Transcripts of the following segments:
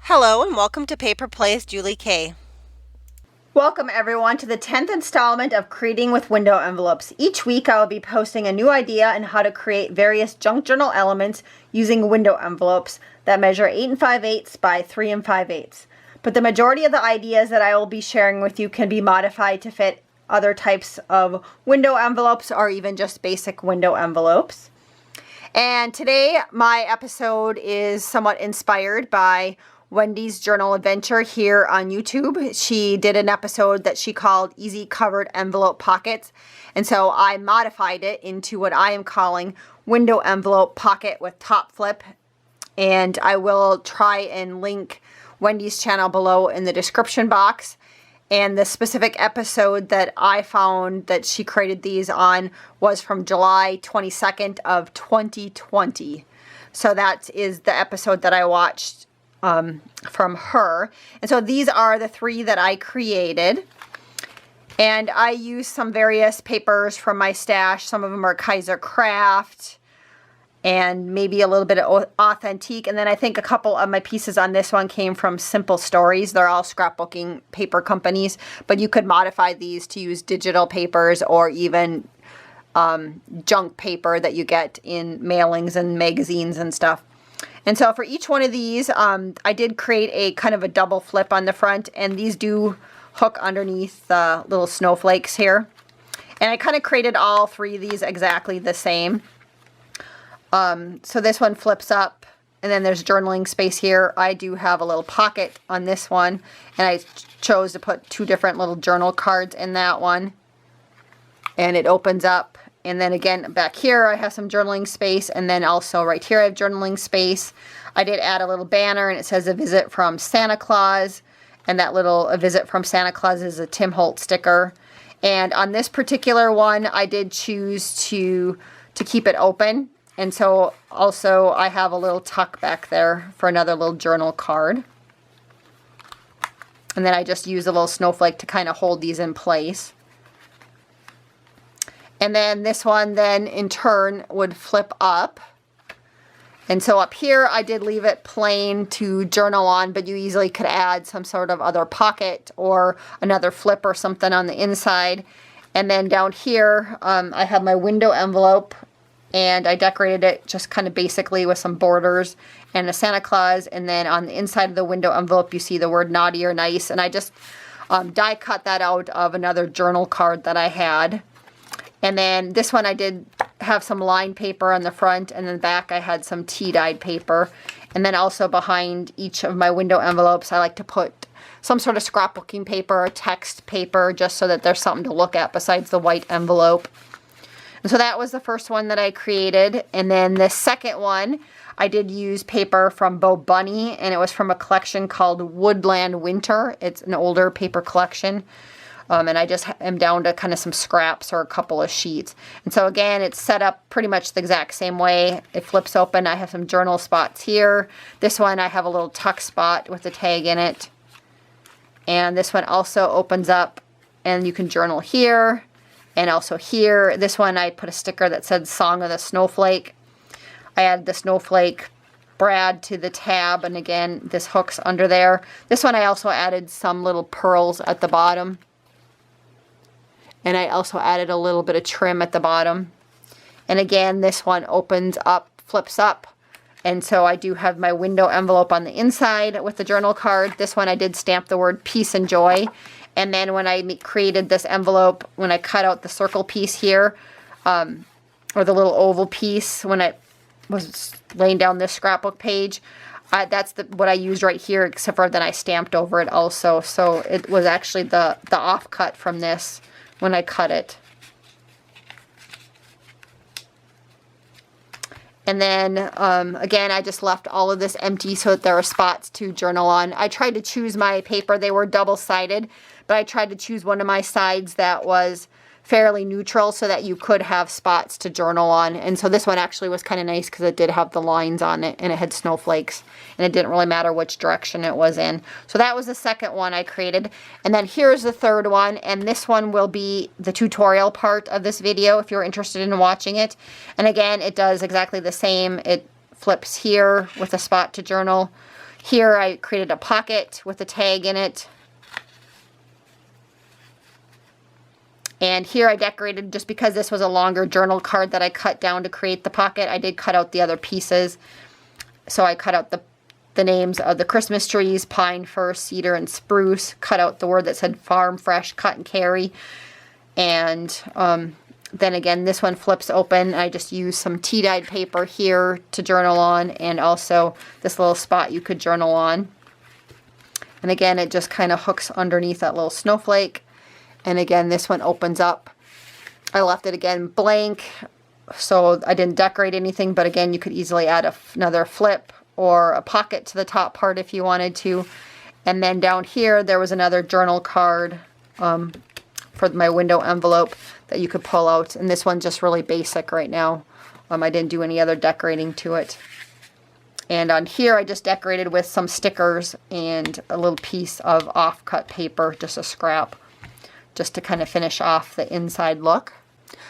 Hello and welcome to Paper Plays Julie K. Welcome everyone to the 10th installment of Creating with Window Envelopes. Each week I will be posting a new idea on how to create various junk journal elements using window envelopes that measure 8 5/8 by 3 5/8. But the majority of the ideas that I will be sharing with you can be modified to fit other types of window envelopes or even just basic window envelopes. And today my episode is somewhat inspired by Wendy's Journal Adventure here on YouTube. She did an episode that she called Easy Covered Envelope Pockets. And so I modified it into what I am calling Window Envelope Pocket with Top Flip. And I will try and link Wendy's channel below in the description box. And the specific episode that I found that she created these on was from July 22nd of 2020. So that is the episode that I watched from her. And so these are the three that I created. And I used some various papers from my stash. Some of them are Kaiser Craft and maybe a little bit of Authentique. And then I think a couple of my pieces on this one came from Simple Stories. They're all scrapbooking paper companies, but you could modify these to use digital papers or even junk paper that you get in mailings and magazines and stuff. And so for each one of these, I did create a kind of a double flip on the front, and these do hook underneath the little snowflakes here. And I kind of created all three of these exactly the same. So this one flips up, and then there's journaling space here. I do have a little pocket on this one, and I chose to put two different little journal cards in that one. And it opens up. And then again, back here, I have some journaling space. And then also right here, I have journaling space. I did add a little banner, and it says a visit from Santa Claus. And that little a visit from Santa Claus is a Tim Holt sticker. And on this particular one, I did choose to keep it open. And so also I have a little tuck back there for another little journal card. And then I just use a little snowflake to kind of hold these in place. And then this one then in turn would flip up. And so up here I did leave it plain to journal on, but you easily could add some sort of other pocket or another flip or something on the inside. And then down here I have my window envelope, and I decorated it just kind of basically with some borders and a Santa Claus. And then on the inside of the window envelope you see the word naughty or nice, and I just die cut that out of another journal card that I had. And then this one I did have some lined paper on the front, and then the back I had some tea-dyed paper. And then also behind each of my window envelopes I like to put some sort of scrapbooking paper or text paper, just so that there's something to look at besides the white envelope. And so that was the first one that I created. And then the second one, I did use paper from Bo Bunny, and it was from a collection called Woodland Winter. It's an older paper collection. And I just am down to kind of some scraps or a couple of sheets. And so again, it's set up pretty much the exact same way. It flips open. I have some journal spots here. This one I have a little tuck spot with a tag in it. And this one also opens up, and you can journal here and also here. This one I put a sticker that said Song of the Snowflake. I added the snowflake brad to the tab, and again, this hooks under there. This one I also added some little pearls at the bottom. And I also added a little bit of trim at the bottom. And again, this one opens up, flips up. And so I do have my window envelope on the inside with the journal card. This one I did stamp the word peace and joy. And then when I created this envelope, when I cut out the circle piece here, or the little oval piece, when I was laying down this scrapbook page, that's what I used right here, except for then I stamped over it also. So it was actually the offcut from this when I cut it. And then again, I just left all of this empty so that there are spots to journal on. I tried to choose my paper. They were double-sided, but I tried to choose one of my sides that was fairly neutral so that you could have spots to journal on. And so this one actually was kind of nice because it did have the lines on it, and it had snowflakes, and it didn't really matter which direction it was in. So that was the second one I created. And then here's the third one, and this one will be the tutorial part of this video if you're interested in watching it. And again, it does exactly the same. It flips here with a spot to journal, Here I created a pocket with a tag in it. And here I decorated, just because this was a longer journal card that I cut down to create the pocket, I did cut out the other pieces. So I cut out the names of the Christmas trees, pine, fir, cedar, and spruce. Cut out the word that said farm, fresh, cut, and carry. And then again, this one flips open. I just used some tea-dyed paper here to journal on, and also this little spot you could journal on. And again, it just kind of hooks underneath that little snowflake. And again, this one opens up. I left it again blank, so I didn't decorate anything, but again, you could easily add another flip or a pocket to the top part if you wanted to. And then down here, there was another journal card for my window envelope that you could pull out. And this one's just really basic right now. I didn't do any other decorating to it. And on here, I just decorated with some stickers and a little piece of off-cut paper, just a scrap, just to kind of finish off the inside look.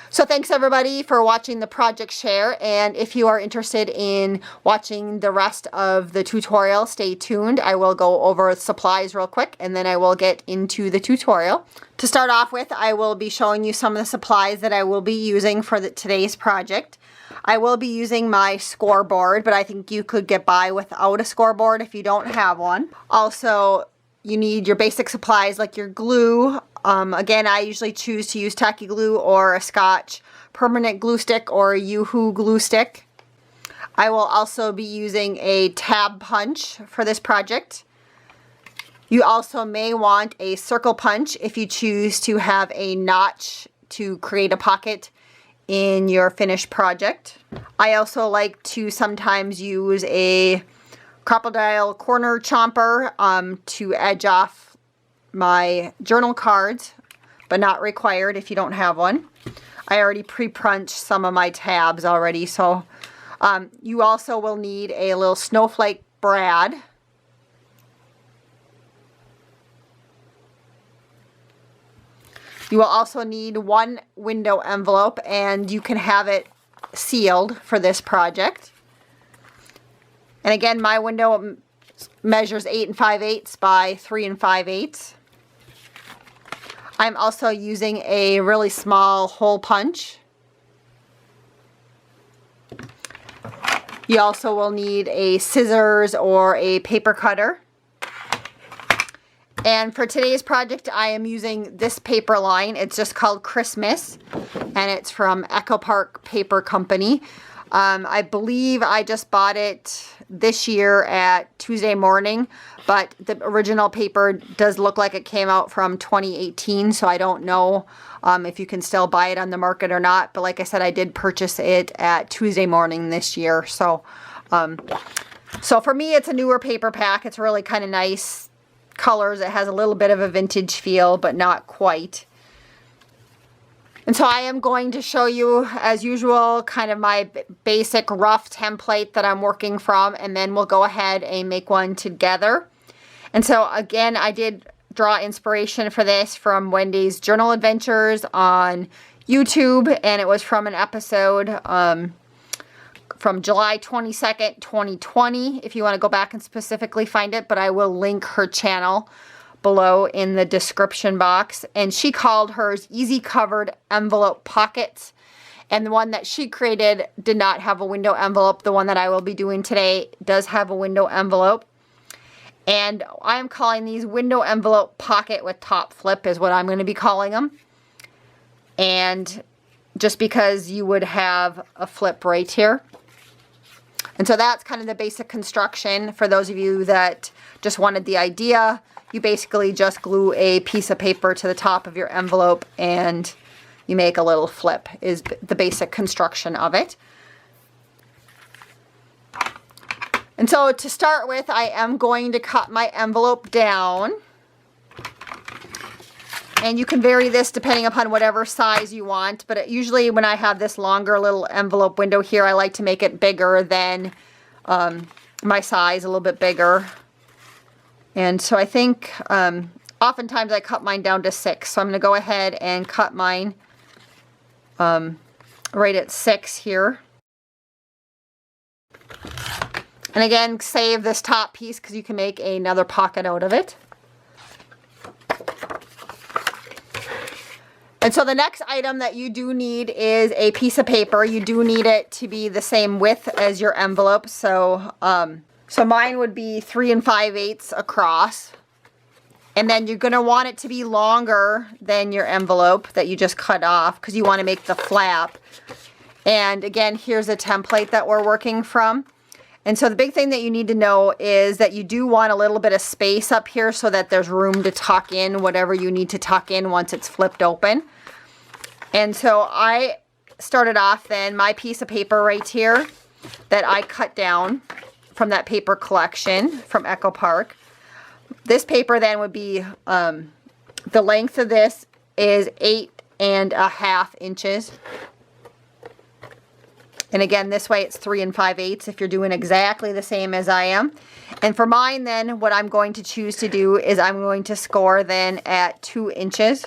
So thanks everybody for watching the project share, and if you are interested in watching the rest of the tutorial, stay tuned. I will go over supplies real quick and then I will get into the tutorial. To start off with, I will be showing you some of the supplies that I will be using for today's project. I will be using my scoreboard, but I think you could get by without a scoreboard if you don't have one. Also, you need your basic supplies like your glue. Again, I usually choose to use tacky glue or a Scotch permanent glue stick or a Yoo-hoo glue stick. I will also be using a tab punch for this project. You also may want a circle punch if you choose to have a notch to create a pocket in your finished project. I also like to sometimes use a crocodile corner chomper to edge off my journal cards, but not required if you don't have one. I already pre-punched some of my tabs already, so you also will need a little snowflake brad. You will also need one window envelope, and you can have it sealed for this project. And again, my window measures 8 5/8 by 3 5/8. I'm also using a really small hole punch. You also will need a scissors or a paper cutter. And for today's project, I am using this paper line. It's just called Christmas, and it's from Echo Park Paper Company. I believe I just bought it this year at Tuesday Morning, but the original paper does look like it came out from 2018, so I don't know if you can still buy it on the market or not. But like I said, I did purchase it at Tuesday Morning this year. So for me, it's a newer paper pack. It's really kind of nice colors. It has a little bit of a vintage feel, but not quite. And so I am going to show you, as usual, kind of my basic rough template that I'm working from, and then we'll go ahead and make one together. And so again, I did draw inspiration for this from Wendy's Journal Adventures on YouTube, and it was from an episode from July 22nd, 2020, if you want to go back and specifically find it, but I will link her channel below in the description box. And she called hers Easy Covered Envelope Pockets, and the one that she created did not have a window envelope. The one that I will be doing today does have a window envelope, and I am calling these window envelope pocket with top flip is what I'm going to be calling them. And just because you would have a flip right here. And so that's kind of the basic construction. For those of you that just wanted the idea, you basically just glue a piece of paper to the top of your envelope and you make a little flip, is the basic construction of it. And so to start with, I am going to cut my envelope down. And you can vary this depending upon whatever size you want. But usually when I have this longer little envelope window here, I like to make it bigger than my size, a little bit bigger. And so I think oftentimes I cut mine down to 6. So I'm going to go ahead and cut mine right at 6 here. And again, save this top piece because you can make another pocket out of it. And so the next item that you do need is a piece of paper. You do need it to be the same width as your envelope. So, so mine would be 3 5/8 across. And then you're going to want it to be longer than your envelope that you just cut off because you want to make the flap. And again, here's a template that we're working from. And so the big thing that you need to know is that you do want a little bit of space up here so that there's room to tuck in whatever you need to tuck in once it's flipped open. And so I started off then my piece of paper right here that I cut down from that paper collection from Echo Park. This paper then would be, the length of this is 8 1/2 inches. And again, this way it's 3 5/8 if you're doing exactly the same as I am. And for mine then, what I'm going to choose to do is I'm going to score then at 2 inches.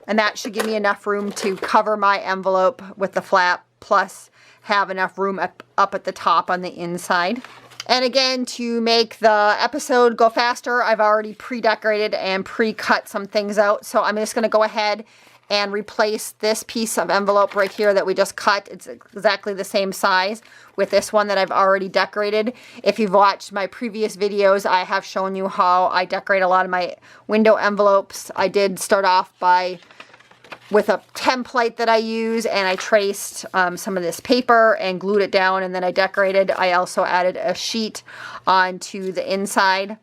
And that should give me enough room to cover my envelope with the flap, plus have enough room up at the top on the inside. And again, to make the episode go faster, I've already pre-decorated and pre-cut some things out. So I'm just going to go ahead and replace this piece of envelope right here that we just cut. It's exactly the same size with this one that I've already decorated. If you've watched my previous videos, I have shown you how I decorate a lot of my window envelopes. I did start off with a template that I use, and I traced some of this paper and glued it down, and then I decorated. I also added a sheet onto the inside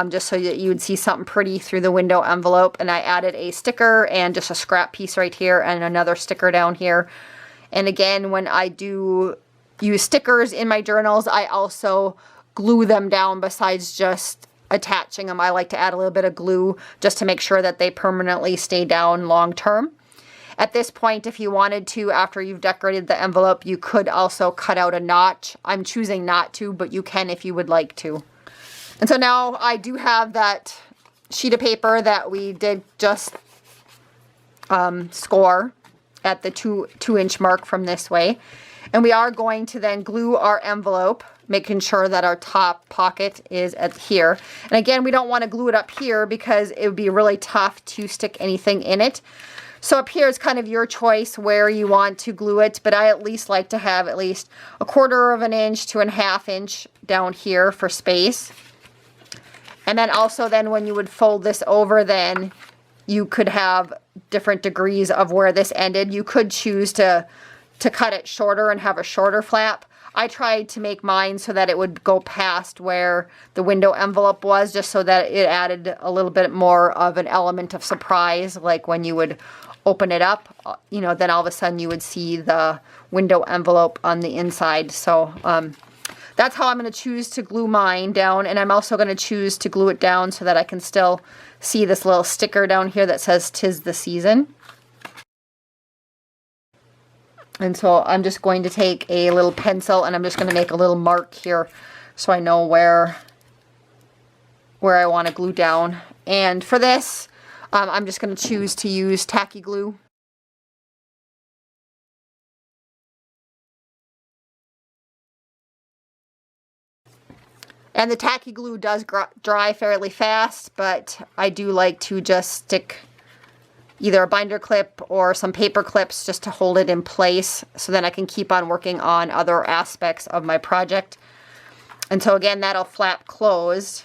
just so that you would see something pretty through the window envelope. And I added a sticker and just a scrap piece right here and another sticker down here. And again, when I do use stickers in my journals, I also glue them down besides just attaching them. I like to add a little bit of glue just to make sure that they permanently stay down long term. At this point, if you wanted to, after you've decorated the envelope, you could also cut out a notch. I'm choosing not to, but you can if you would like to. And so now I do have that sheet of paper that we did just score at the 2-inch mark from this way. And we are going to then glue our envelope, making sure that our top pocket is at here. And again, we don't want to glue it up here because it would be really tough to stick anything in it. So up here is kind of your choice where you want to glue it, but I at least like to have at least 1/4 inch to 1/2 inch down here for space. And then also then when you would fold this over, then you could have different degrees of where this ended. You could choose to cut it shorter and have a shorter flap. I tried to make mine so that it would go past where the window envelope was, just so that it added a little bit more of an element of surprise, like when you would open it up, you know, then all of a sudden you would see the window envelope on the inside. So that's how I'm going to choose to glue mine down, and I'm also going to choose to glue it down so that I can still see this little sticker down here that says "'Tis the Season." And so I'm just going to take a little pencil and I'm just going to make a little mark here so I know where I want to glue down. And for this, I'm just going to choose to use tacky glue. And the tacky glue does dry fairly fast, but I do like to just stick either a binder clip or some paper clips just to hold it in place so then I can keep on working on other aspects of my project. And so again, that'll flap closed.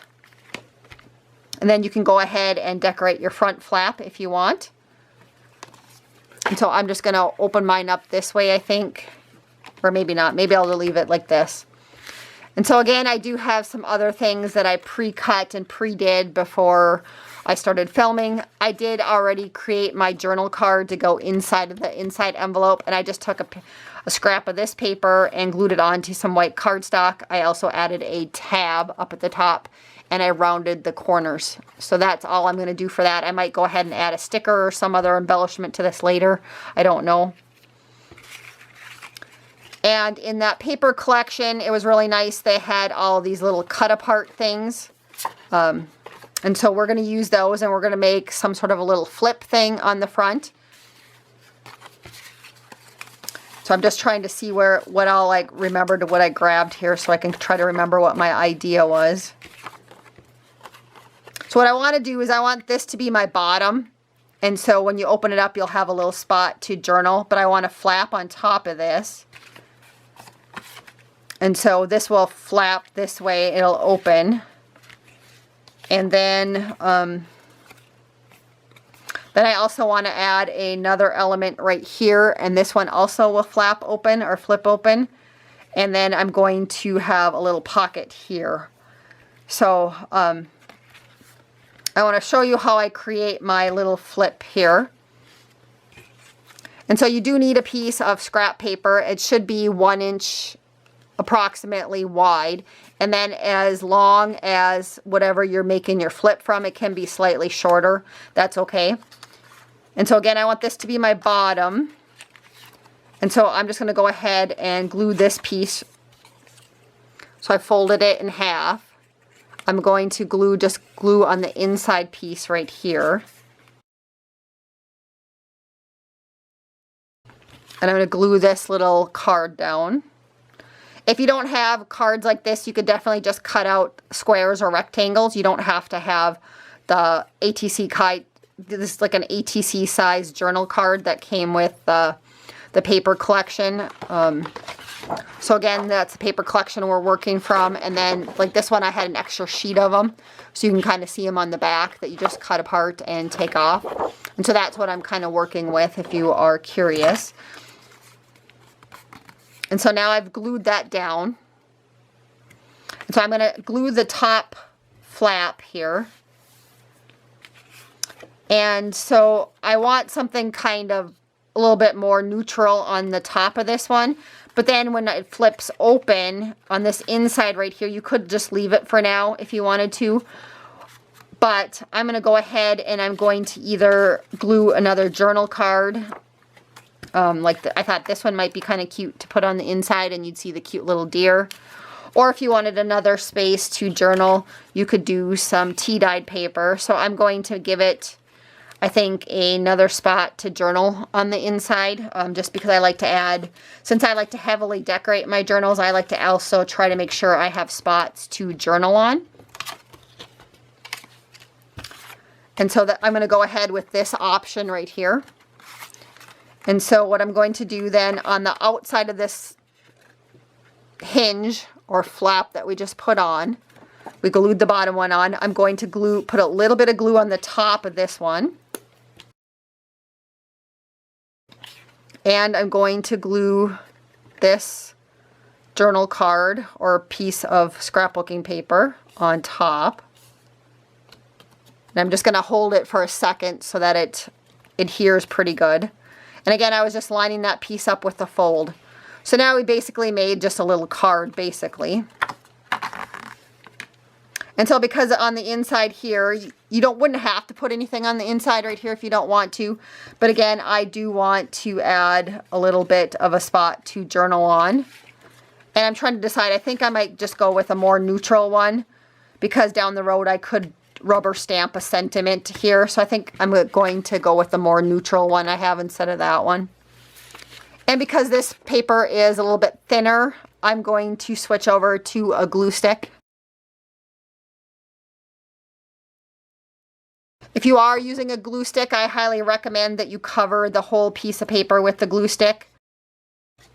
And then you can go ahead and decorate your front flap if you want. And so I'm just going to open mine up this way, I think. Or maybe not. Maybe I'll leave it like this. And so again, I do have some other things that I pre-cut and pre-did before I started filming. I did already create my journal card to go inside of the inside envelope, and I just took a scrap of this paper and glued it onto some white cardstock. I also added a tab up at the top, and I rounded the corners. So that's all I'm going to do for that. I might go ahead and add a sticker or some other embellishment to this later. I don't know. And in that paper collection, it was really nice. They had all these little cut apart things. And so we're going to use those, and we're going to make some sort of a little flip thing on the front. So I'm just trying to see what I'll like remember to what I grabbed here so I can try to remember what my idea was. So what I want to do is I want this to be my bottom. And so when you open it up, you'll have a little spot to journal, but I want a flap on top of this. And so this will flap this way, it'll open. And then I also want to add another element right here, and this one also will flap open or flip open. And then I'm going to have a little pocket here. So I want to show you how I create my little flip here. And so you do need a piece of scrap paper. It should be 1 inch approximately wide, and then as long as whatever you're making your flip from, it can be slightly shorter. That's okay. And so again, I want this to be my bottom. And so I'm just going to go ahead and glue this piece. So I folded it in half. I'm going to just glue on the inside piece right here. And I'm going to glue this little card down. If you don't have cards like this, you could definitely just cut out squares or rectangles. You don't have to have the ATC kite. This is like an ATC size journal card that came with the paper collection. So again, that's the paper collection we're working from. And then like this one, I had an extra sheet of them. So you can kind of see them on the back that you just cut apart and take off. And so that's what I'm kind of working with if you are curious. And so now I've glued that down. And so I'm going to glue the top flap here. And so I want something kind of a little bit more neutral on the top of this one. But then when it flips open on this inside right here, you could just leave it for now if you wanted to. But I'm going to go ahead and I'm going to either glue another journal card. I thought this one might be kind of cute to put on the inside and you'd see the cute little deer. Or if you wanted another space to journal, you could do some tea-dyed paper. So I'm going to give it, I think, another spot to journal on the inside, just because I like to add, since I like to heavily decorate my journals, I like to also try to make sure I have spots to journal on. And so that I'm going to go ahead with this option right here. And so what I'm going to do then on the outside of this hinge or flap that we just put on, we glued the bottom one on, I'm going to put a little bit of glue on the top of this one. And I'm going to glue this journal card or piece of scrapbooking paper on top. And I'm just going to hold it for a second so that it adheres pretty good. And again, I was just lining that piece up with the fold. So now we basically made just a little card, basically. And so because on the inside here, you wouldn't have to put anything on the inside right here if you don't want to. But again, I do want to add a little bit of a spot to journal on. And I'm trying to decide, I think I might just go with a more neutral one, because down the road I could rubber stamp a sentiment here. So I think I'm going to go with the more neutral one I have instead of that one. And because this paper is a little bit thinner, I'm going to switch over to a glue stick. If you are using a glue stick, I highly recommend that you cover the whole piece of paper with the glue stick.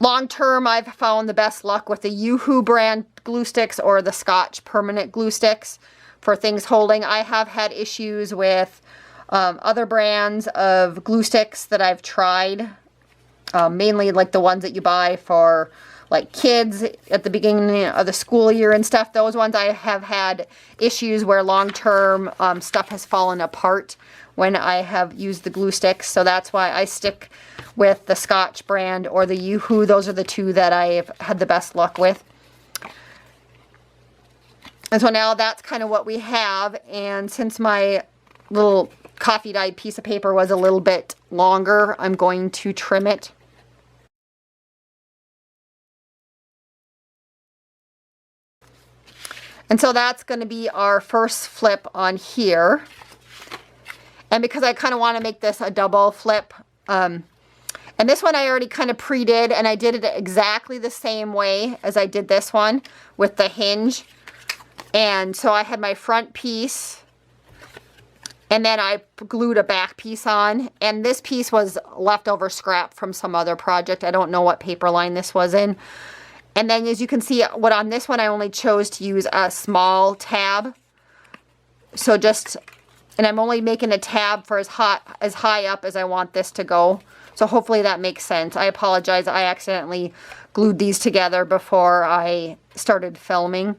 Long term, I've found the best luck with the Yoo-Hoo brand glue sticks or the Scotch permanent glue sticks for things holding. I have had issues with other brands of glue sticks that I've tried, mainly like the ones that you buy for like kids at the beginning of the school year and stuff. Those ones I have had issues where long-term stuff has fallen apart when I have used the glue sticks. So that's why I stick with the Scotch brand or the Yoo-Hoo. Those are the two that I've had the best luck with. And so now that's kind of what we have. And since my little coffee dyed piece of paper was a little bit longer, I'm going to trim it. And so that's going to be our first flip on here. And because I kind of want to make this a double flip, and And this one I already kind of pre-did, and I did it exactly the same way as I did this one with the hinge. And so I had my front piece, and then I glued a back piece on, and this piece was leftover scrap from some other project. I don't know what paper line this was in. And then as you can see, what on this one I only chose to use a small tab. So just, and I'm only making a tab for as high up as I want this to go. So hopefully that makes sense. I apologize, I accidentally glued these together before I started filming.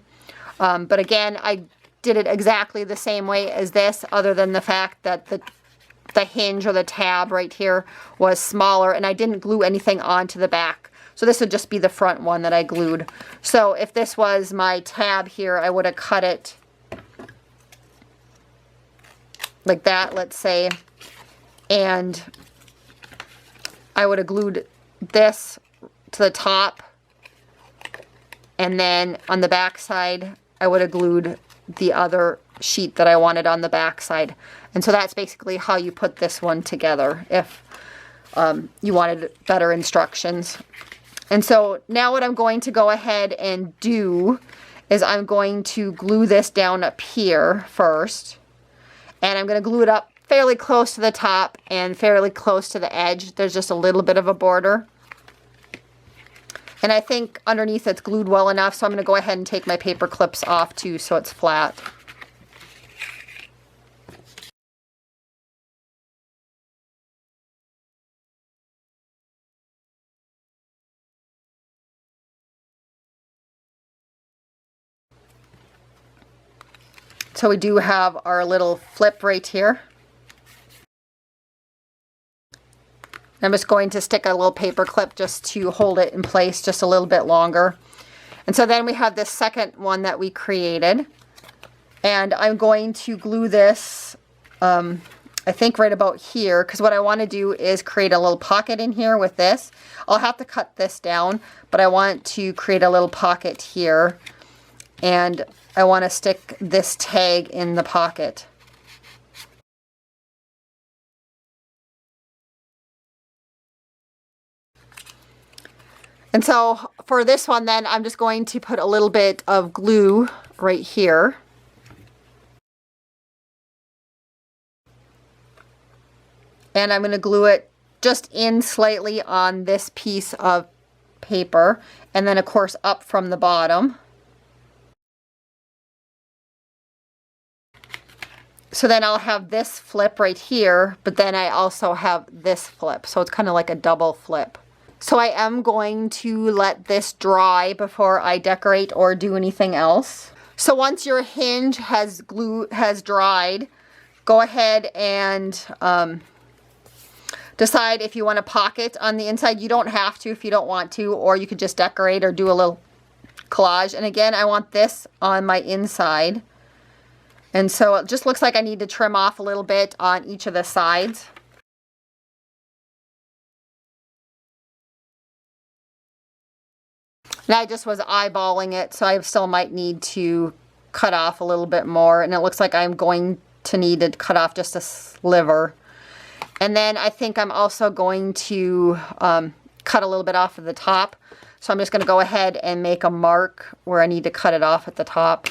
But again, I did it exactly the same way as this, other than the fact that the hinge or the tab right here was smaller, and I didn't glue anything onto the back. So this would just be the front one that I glued. So if this was my tab here, I would have cut it like that, let's say, and I would have glued this to the top, and then on the back side I would have glued the other sheet that I wanted on the back side. And so that's basically how you put this one together if you wanted better instructions. And so now what I'm going to go ahead and do is I'm going to glue this down up here first, and I'm going to glue it up fairly close to the top and fairly close to the edge. There's just a little bit of a border. And I think underneath it's glued well enough, so I'm going to go ahead and take my paper clips off too so it's flat. So we do have our little flip right here. I'm just going to stick a little paper clip just to hold it in place just a little bit longer. And so then we have this second one that we created. And I'm going to glue this, I think right about here, because what I want to do is create a little pocket in here with this. I'll have to cut this down, but I want to create a little pocket here. And I want to stick this tag in the pocket. And so for this one then, I'm just going to put a little bit of glue right here. And I'm going to glue it just in slightly on this piece of paper, and then of course up from the bottom. So then I'll have this flip right here, but then I also have this flip. So it's kind of like a double flip. So I am going to let this dry before I decorate or do anything else. So once your hinge has dried, go ahead and decide if you want a pocket on the inside. You don't have to if you don't want to, or you could just decorate or do a little collage. And again, I want this on my inside. And so it just looks like I need to trim off a little bit on each of the sides. And I just was eyeballing it, so I still might need to cut off a little bit more. And it looks like I'm going to need to cut off just a sliver. And then I think I'm also going to cut a little bit off of the top. So I'm just going to go ahead and make a mark where I need to cut it off at the top.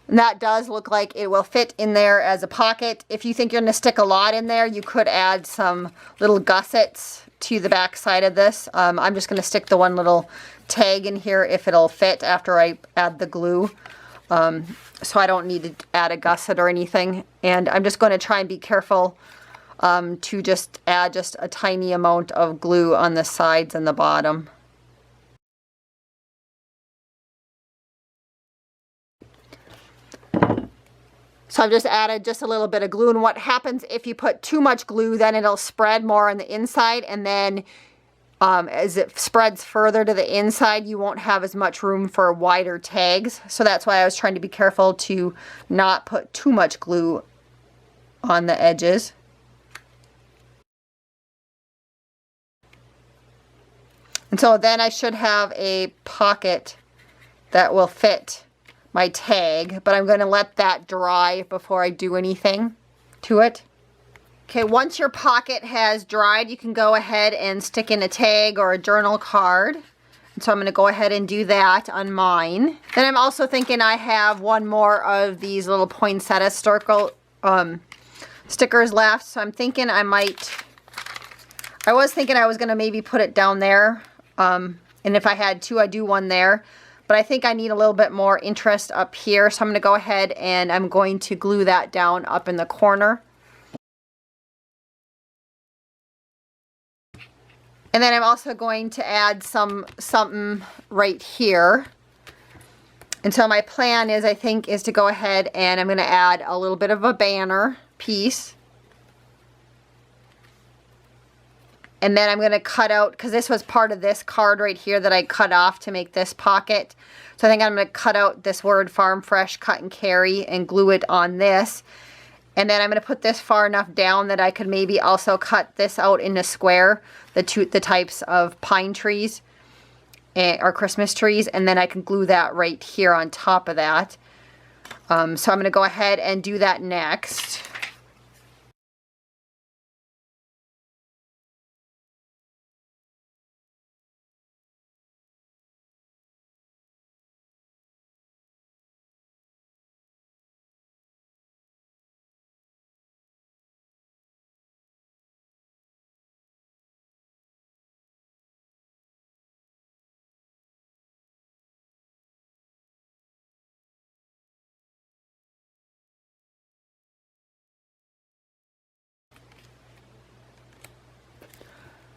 And that does look like it will fit in there as a pocket. If you think you're going to stick a lot in there, you could add some little gussets to the back side of this. I'm just going to stick the one little tag in here if it'll fit after I add the glue. So I don't need to add a gusset or anything. And I'm just going to try and be careful to just add just a tiny amount of glue on the sides and the bottom. So I've just added just a little bit of glue, and what happens if you put too much glue, then it'll spread more on the inside, and then as it spreads further to the inside, you won't have as much room for wider tags. So that's why I was trying to be careful to not put too much glue on the edges. And so then I should have a pocket that will fit my tag, but I'm going to let that dry before I do anything to it. Okay, once your pocket has dried, you can go ahead and stick in a tag or a journal card. And so I'm going to go ahead and do that on mine. Then I'm also thinking I have one more of these little poinsettia circle stickers left. So I'm thinking I was thinking I was going to maybe put it down there. And if I had two, I'd do one there. But I think I need a little bit more interest up here. So I'm going to go ahead and I'm going to glue that down up in the corner. And then I'm also going to add something right here. And so my plan is, I think, is to go ahead and I'm going to add a little bit of a banner piece. And then I'm going to cut out, because this was part of this card right here that I cut off to make this pocket. So I think I'm going to cut out this word Farm Fresh Cut and Carry and glue it on this. And then I'm going to put this far enough down that I could maybe also cut this out in a square, the types of pine trees or Christmas trees, and then I can glue that right here on top of that. So I'm going to go ahead and do that next.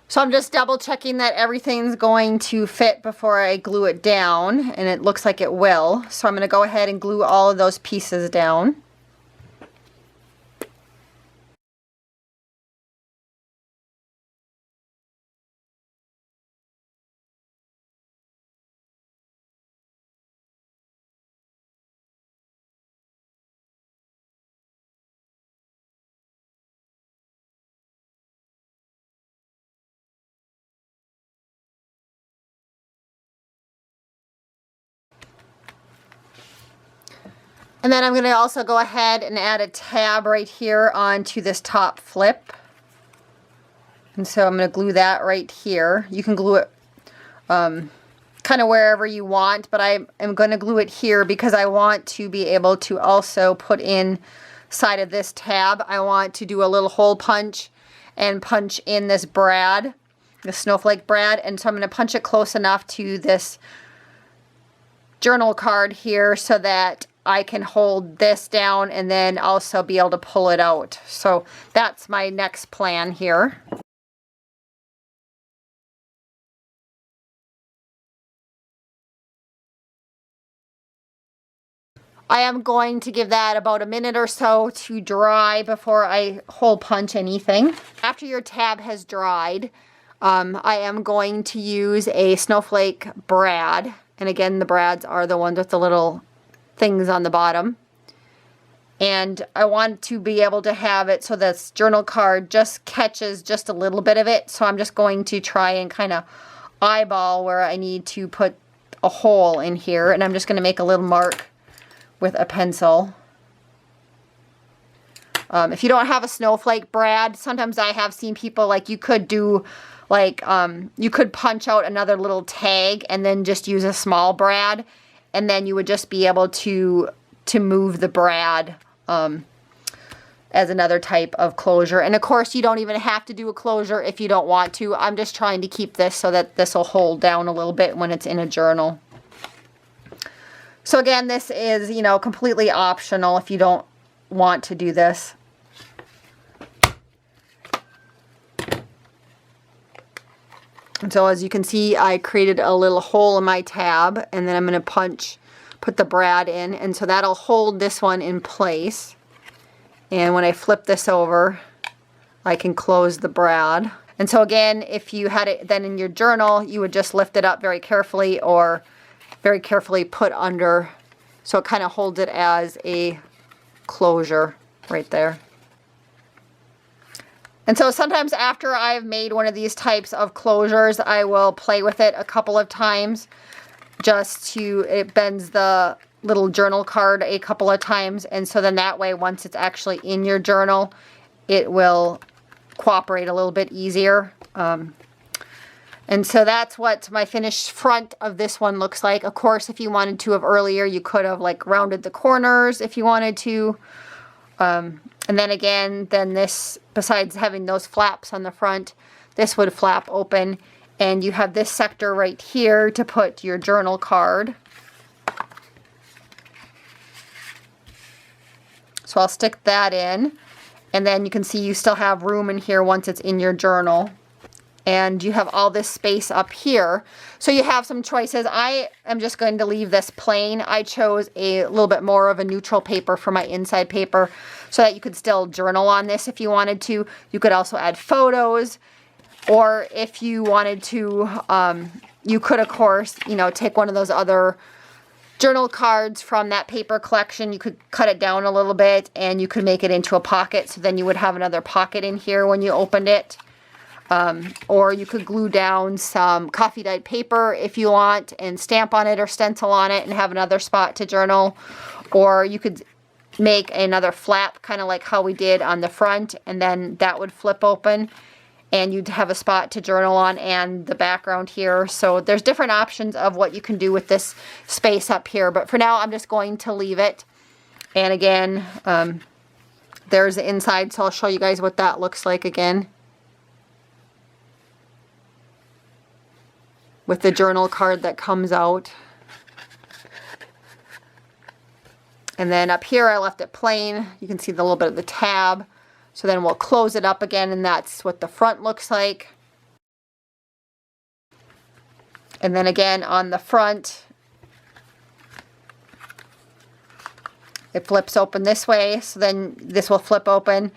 So I'm just double checking that everything's going to fit before I glue it down, and it looks like it will. So I'm going to go ahead and glue all of those pieces down. And then I'm going to also go ahead and add a tab right here onto this top flip. And so I'm going to glue that right here. You can glue it kind of wherever you want, but I am going to glue it here because I want to be able to also put in side of this tab. I want to do a little hole punch and punch in this brad, the snowflake brad. And so I'm going to punch it close enough to this journal card here so that I can hold this down and then also be able to pull it out. So that's my next plan here. I am going to give that about a minute or so to dry before I hole punch anything. After your tab has dried, I am going to use a snowflake brad. And again, the brads are the ones with the little things on the bottom. And I want to be able to have it so this journal card just catches just a little bit of it. So I'm just going to try and kind of eyeball where I need to put a hole in here. And I'm just going to make a little mark with a pencil. If you don't have a snowflake brad, sometimes I have seen people, like, you could do like you could punch out another little tag and then just use a small brad, and then you would just be able to move the brad as another type of closure. And of course, you don't even have to do a closure if you don't want to. I'm just trying to keep this so that this will hold down a little bit when it's in a journal. So again, this is, you know, completely optional if you don't want to do this. And so as you can see, I created a little hole in my tab, and then I'm going to put the brad in, and so that'll hold this one in place. And when I flip this over, I can close the brad. And so again, if you had it then in your journal, you would just lift it up very carefully, or very carefully put under, so it kind of holds it as a closure right there. And so sometimes after I've made one of these types of closures, I will play with it a couple of times just to, it bends the little journal card a couple of times, and so then that way once it's actually in your journal, it will cooperate a little bit easier. And so that's what my finished front of this one looks like. Of course, if you wanted to have earlier, you could have like rounded the corners if you wanted to. And then again, then this, besides having those flaps on the front, this would flap open. And you have this sector right here to put your journal card. So I'll stick that in. And then you can see you still have room in here once it's in your journal. And you have all this space up here. So you have some choices. I am just going to leave this plain. I chose a little bit more of a neutral paper for my inside paper so that you could still journal on this if you wanted to. You could also add photos, or if you wanted to, you could, of course, you know, take one of those other journal cards from that paper collection. You could cut it down a little bit and you could make it into a pocket. So then you would have another pocket in here when you opened it. Or you could glue down some coffee dyed paper if you want and stamp on it or stencil on it and have another spot to journal. Or you could make another flap, kind of like how we did on the front, and then that would flip open and you'd have a spot to journal on and the background here. So there's different options of what you can do with this space up here, but for now I'm just going to leave it. And again, there's the inside, so I'll show you guys what that looks like again, with the journal card that comes out. And then up here I left it plain. You can see the little bit of the tab. So then we'll close it up again, and that's what the front looks like. And then again on the front, it flips open this way, so then this will flip open.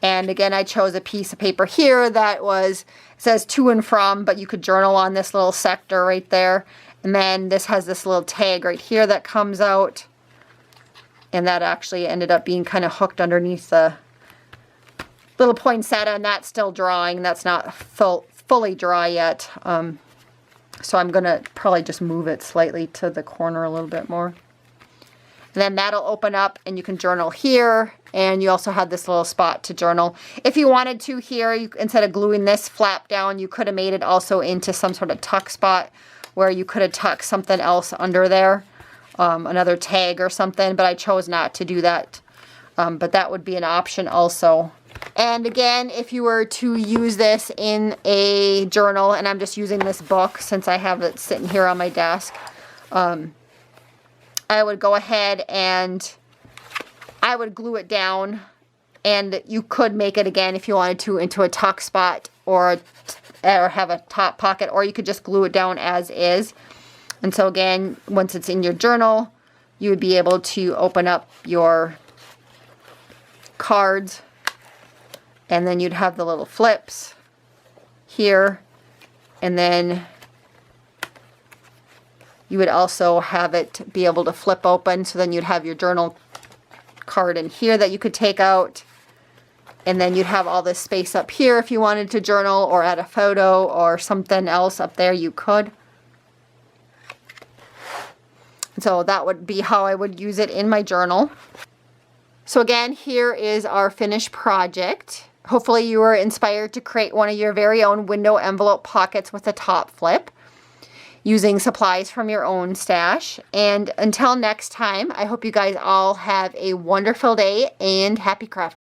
And again, I chose a piece of paper here that was, it says to and from, but you could journal on this little sector right there. And then this has this little tag right here that comes out. And that actually ended up being kind of hooked underneath the little poinsettia, and that's still drying. That's not fully dry yet. So I'm going to probably just move it slightly to the corner a little bit more. And then that'll open up and you can journal here, and you also have this little spot to journal. If you wanted to here, you, instead of gluing this flap down, you could have made it also into some sort of tuck spot where you could have tucked something else under there, another tag or something, but I chose not to do that. But that would be an option also. And again, if you were to use this in a journal, and I'm just using this book since I have it sitting here on my desk, I would go ahead and I would glue it down, and you could make it again if you wanted to into a tuck spot or have a top pocket, or you could just glue it down as is. And so again, once it's in your journal, you would be able to open up your cards, and then you'd have the little flips here, and then you would also have it be able to flip open, so then you'd have your journal card in here that you could take out, and then you'd have all this space up here if you wanted to journal or add a photo or something else up there, you could. So that would be how I would use it in my journal. So again, here is our finished project. Hopefully you were inspired to create one of your very own window envelope pockets with a top flip using supplies from your own stash. And until next time, I hope you guys all have a wonderful day and happy crafting.